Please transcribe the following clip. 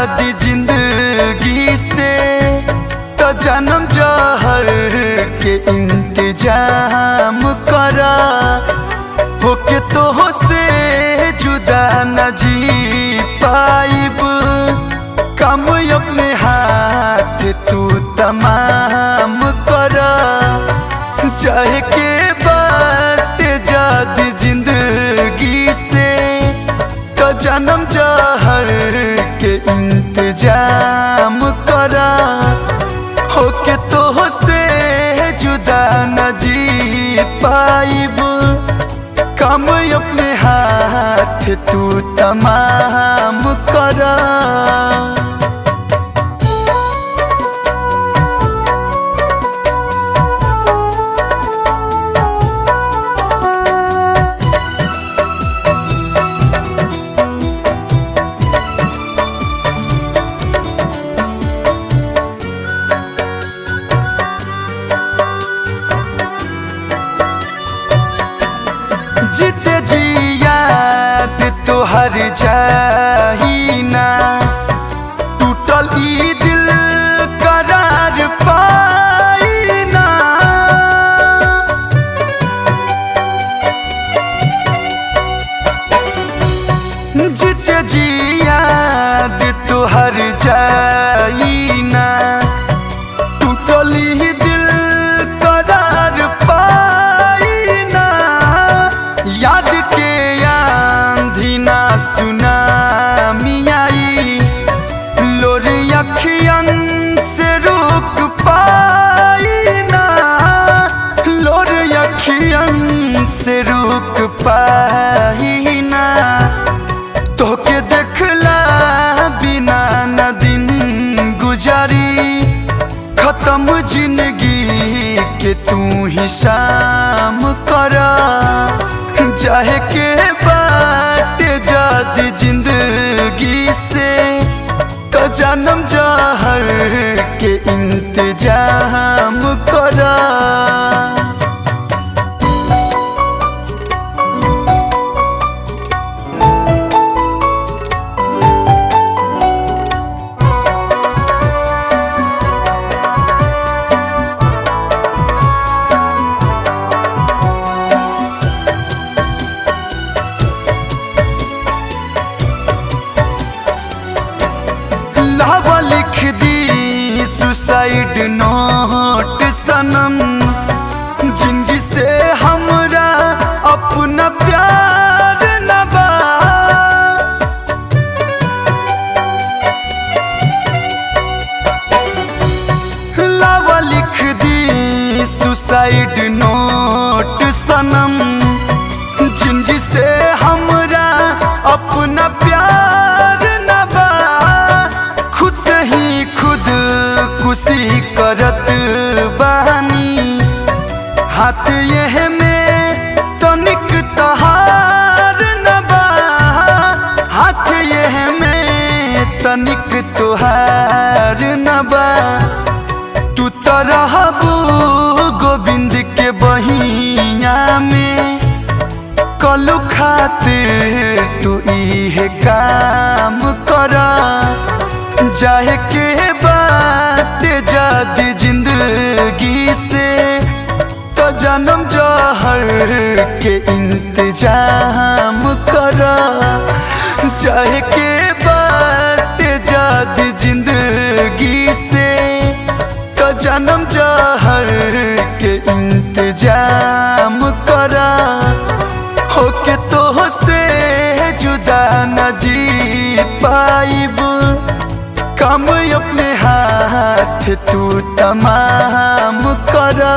जादी जिंदगी से तो जन्म जहर के इंतजाम करा, होके तो से जुदा न जी पाइब, काम अपने हाथ तू तमाम करा। चाहे के बाट जादी जिंदगी से तो जन्म जहर के इंतजाम करा, होके तो से जुदा न जी पाइब, काम अपने हाथ तू तमाम करा। जीते जी याद तोहर जाही ना, टूटल ई दिल करार पाई ना। जीते जी याद तोहर जाही ना, टूटल ई दिल करार पाई ना। याद के आंधी ना सुनामी आई, लोर अखियन से रुक पाई ना, लोर अखियन से रुक पाई ना। तोके देखला बिना न दिन गुजारी, खत्म जिंदगी के तू ही शाम करा। चाहे के बाट जादी जिंदगी से तो जन्म जहर के इंतजाम करा। लावा लिख दी सुसाइड नोट सनम, जिंदगी से हमरा अपना प्यार न बा। लावा लिख दी सुसाइड नोट सनम, जिंदगी से हमरा अपना प्यार न बा। खुद से ही खुद खुशी करत बहानी, हाथ यह में तनिक तहार न बा। हाथ यह में तनिक तुहार न बा। तू तो रहबू गोविंद के बहिया में, कलू खातिर तू इहे काम करा। चाहे के बाट जादी जिंदगी से तो जन्म जहर के इंतजाम करा। चाहे के बाट जादी जिंदगी से तो जन्म जहर के इंतजाम करा, होके तो से जुदा न जी पाइब, काम अपने हाथ तू तमाम करा।